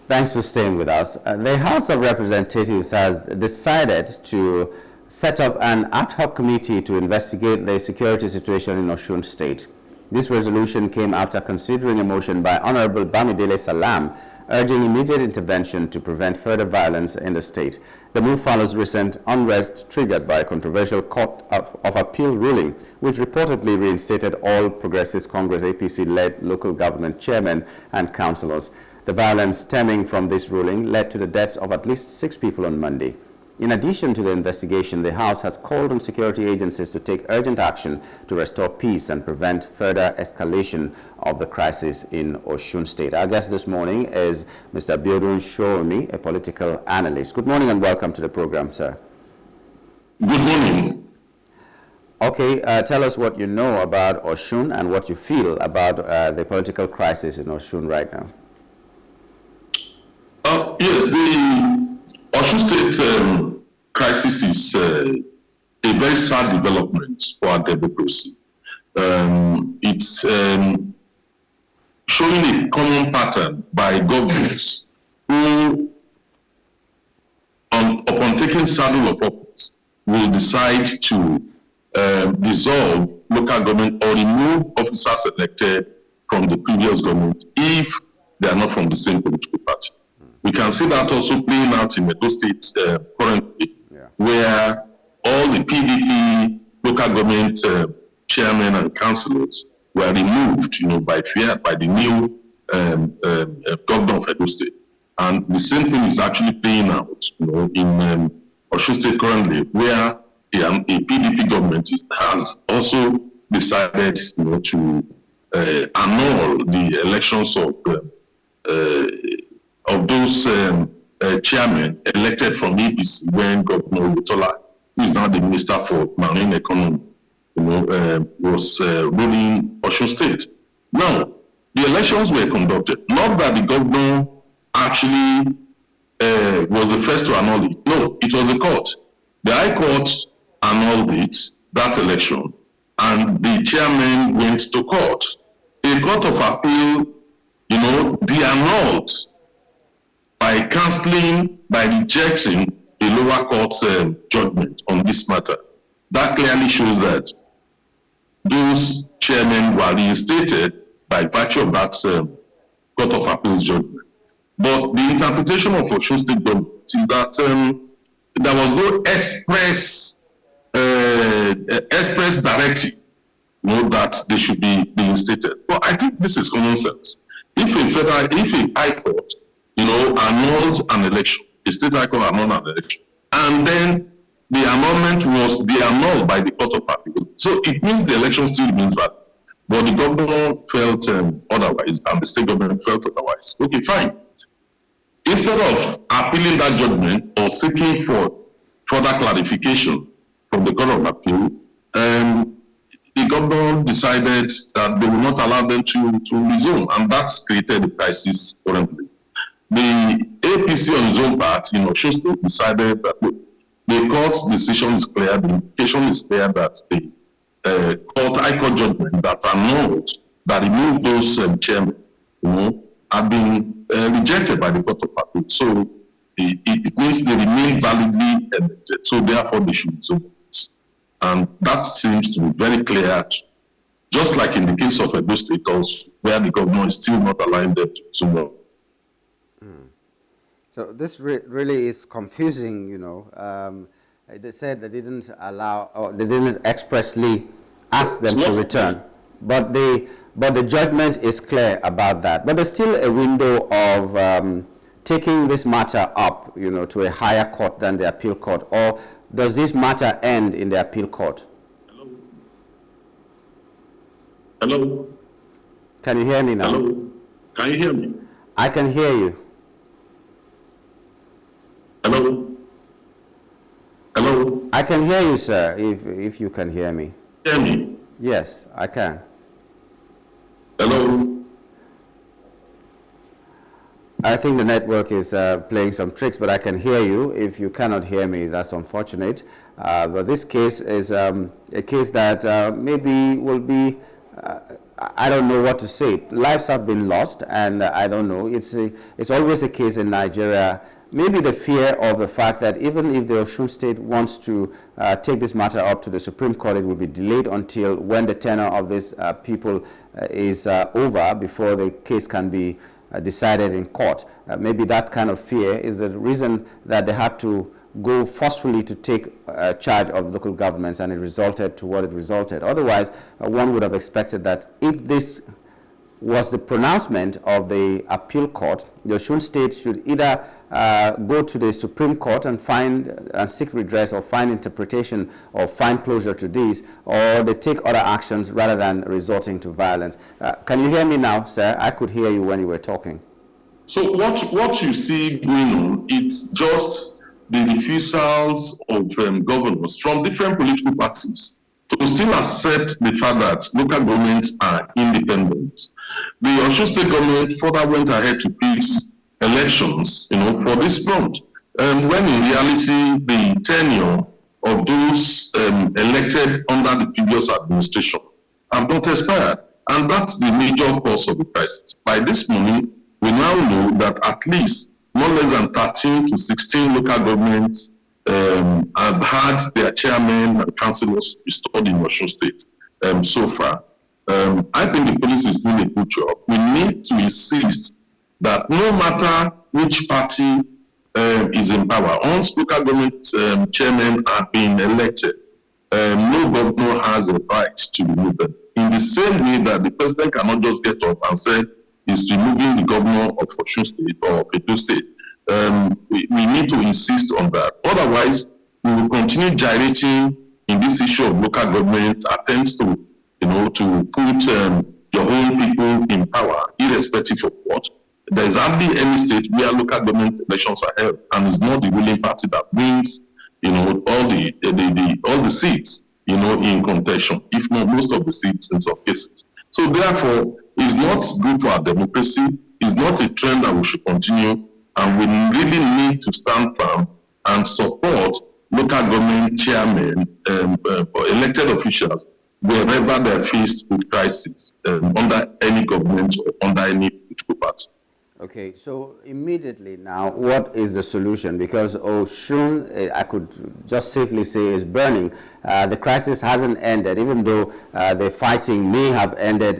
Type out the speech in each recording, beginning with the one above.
Thanks for staying with us. The House of Representatives has decided to set up an ad hoc committee to investigate the security situation in Osun State. This resolution came after considering a motion by Honorable Bamidele Salam urging immediate intervention to prevent further violence in the state. The move follows recent unrest triggered by a controversial Court of Appeal ruling, which reportedly reinstated all Progressive Congress APC-led local government chairmen and councillors. The violence stemming from this ruling led to the deaths of at least 6 people on Monday. In addition to the investigation, the House has called on security agencies to take urgent action to restore peace and prevent further escalation of the crisis in Osun State. Our guest this morning is Mr. BIODUN, a political analyst. Good morning and welcome to the program, sir. Good morning. Okay, tell us what you know about Osun and what you feel about the political crisis in Osun right now. Yes, the Osun State crisis is a very sad development for our democracy. It's showing a common pattern by governments who, upon taking saddle of office, will decide to dissolve local government or remove officers elected from the previous government if they are not from the same political party. We can see that also playing out in Edo State currently, where all the PDP local government chairmen and councillors were removed, by the new governor of Edo State. And the same thing is actually playing out, in Osun State currently, where a PDP government has also decided, to annul the elections of those chairmen elected from APC when Governor Utola, who is now the Minister for Marine Economy, was ruling Osun State. Now, the elections were conducted, not that the governor actually was the first to annul it. No, it was the court. The High Court annulled it, that election, and the chairman went to court. A Court of Appeal, de-annulled by cancelling, by rejecting the lower court's judgment on this matter. That clearly shows that those chairmen were reinstated by virtue of that Court of Appeal's judgment. But the interpretation of Osun State government is that there was no express directive, that they should be reinstated. But I think this is common sense. If a High Court, annulled an election, the State High Court annulled an election, and then the annulment was de-annulled by the Court of Appeal. So it means the election still remains valid. But the governor felt otherwise, and the state government felt otherwise. Okay, fine. Instead of appealing that judgment or seeking for further clarification from the Court of Appeal, the governor decided that they will not allow them to resume, and that's created a crisis currently. The APC on its own part, Osun State decided that the court's decision is clear, the implication is clear that the High Court judgment that annulled, that removed those chairmen, have been rejected by the Court of Appeal. So it means they remain validly elected. So therefore they should resume. And that seems to be very clear, just like in the case of Edo State, where the governor is still not allowing them to resume. So this really is confusing, They said they didn't allow, or they didn't expressly ask them to return, but the judgment is clear about that. But there's still a window of taking this matter up, to a higher court than the appeal court, or does this matter end in the appeal court? Hello? Can you hear me now? Hello? Can you hear me? I can hear you. Hello? Hello? I can hear you, sir, if you can hear me. Hear me? Yes, I can. Hello? I think the network is playing some tricks, but I can hear you. If you cannot hear me, that's unfortunate. But this case is a case that maybe will be I don't know what to say. Lives have been lost, and I don't know. It's always the case in Nigeria. Maybe the fear of the fact that even if the Osun State wants to take this matter up to the Supreme Court, it will be delayed until when the tenure of these people is over before the case can be decided in court. Maybe that kind of fear is the reason that they had to go forcefully to take charge of local governments, and it resulted to what it resulted. Otherwise, one would have expected that if this was the pronouncement of the appeal court, the Osun State should either go to the Supreme Court and seek redress or find interpretation or find closure to this, or they take other actions rather than resorting to violence. Can you hear me now, sir? I could hear you when you were talking. So what you see going on, it's just the refusals of governors from different political parties to still accept the fact that local governments are independent. The Osun State government further went ahead to fix elections, for this month, when in reality the tenure of those elected under the previous administration have not expired, and that's the major cause of the crisis. By this morning, we now know that at least not less than 13 to 16 local governments have had their chairmen and councillors restored in Osun State so far. I think the police is doing a good job. We need to insist that no matter which party is in power, once local government chairmen are being elected, no governor has a right to remove them. In the same way that the president cannot just get up and say he's removing the governor of Osun State or Edo State. We need to insist on that. Otherwise, we will continue gyrating in this issue of local government attempts to, to put your own people in power, irrespective of what. There is hardly any state where local government elections are held, and it's not the ruling party that wins, all the seats, in contention, if not most of the seats in some cases. So therefore, it's not good for our democracy. It's not a trend that we should continue, and we really need to stand firm and support local government chairmen, elected officials, wherever they're faced with crisis, under any government or under any political party. Okay, so immediately now, what is the solution? Because Osun, I could just safely say, is burning. The crisis hasn't ended, even though the fighting may have ended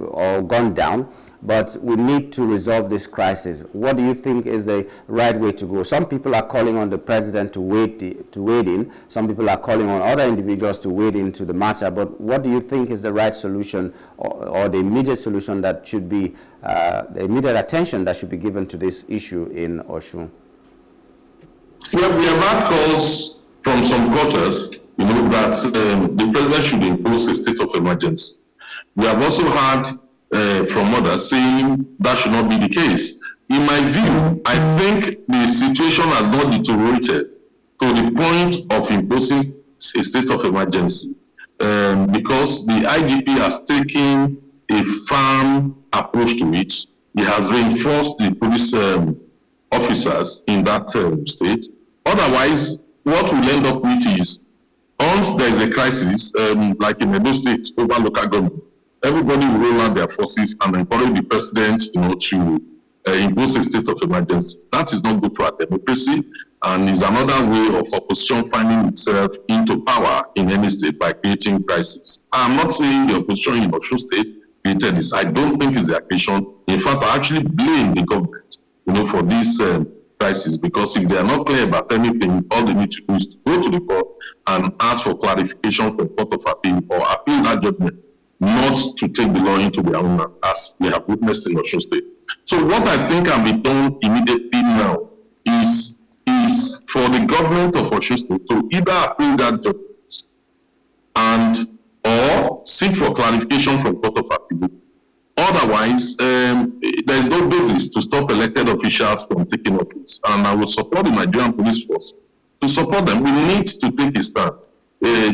or gone down. But we need to resolve this crisis. What do you think is the right way to go? Some people are calling on the president to wade in. Some people are calling on other individuals to wade into the matter. But what do you think is the right solution, or the immediate solution that should be, the immediate attention that should be given to this issue in Osun? Well, we have had calls from some quarters, that the president should impose a state of emergency. We have also had from others saying that should not be the case. In my view, I think the situation has not deteriorated to the point of imposing a state of emergency, because the IGP has taken a firm approach to it. He has reinforced the police officers in that state. Otherwise, what we'll end up with is, once there is a crisis, like in Edo State over local government, everybody will roll out their forces and encourage the president, to impose a state of emergency. That is not good for our democracy, and is another way of opposition finding itself into power in any state by creating crisis. I'm not saying the opposition in Osun State created this. I don't think it's the occasion. In fact, I actually blame the government, for this crisis, because if they are not clear about anything, all they need to do is to go to the court and ask for clarification from Court of Appeal or appeal that judgment, not to take the law into their own hands, as we have witnessed in Osun State. So what I think can be done immediately now is for the government of Osun State to either appeal that judgment and or seek for clarification from Court of Appeal. Otherwise, there is no basis to stop elected officials from taking office. And I will support the Nigerian police force to support them. We need to take a stand.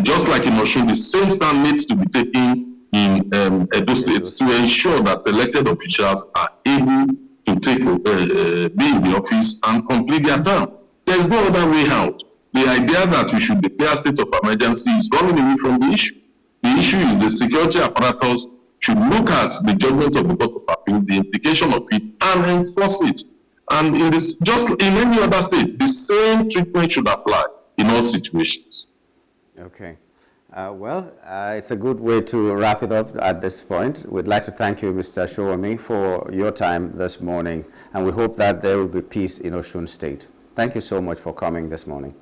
Just like in Osun, the same stand needs to be taken in Edo State to ensure that elected officials are able to be in the office and complete their term. There is no other way out. The idea that we should declare state of emergency is running away from the issue. The issue is the security apparatus should look at the judgment of the Court of Appeal, the implication of it, and enforce it. And in this, just in any other state, the same treatment should apply in all situations. Okay. It's a good way to wrap it up at this point. We'd like to thank you, Mr. SOWUNMI, for your time this morning, and we hope that there will be peace in Osun State. Thank you so much for coming this morning.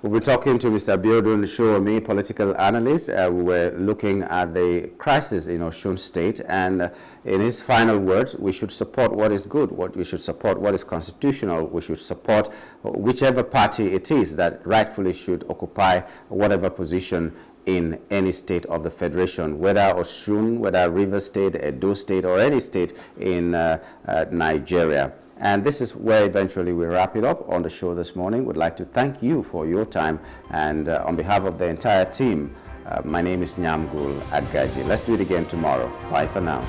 We'll be talking to Mr. BIODUN SOWUNMI, political analyst. We were looking at the crisis in Osun State, and in his final words, we should support what is good, we should support what is constitutional, we should support whichever party it is that rightfully should occupy whatever position in any state of the Federation, whether Osun, whether Rivers State, Edo State, or any state in Nigeria. And this is where eventually we wrap it up on the show this morning. We'd like to thank you for your time, and on behalf of the entire team, my name is Nyamgul Agayi. Let's do it again tomorrow. Bye for now.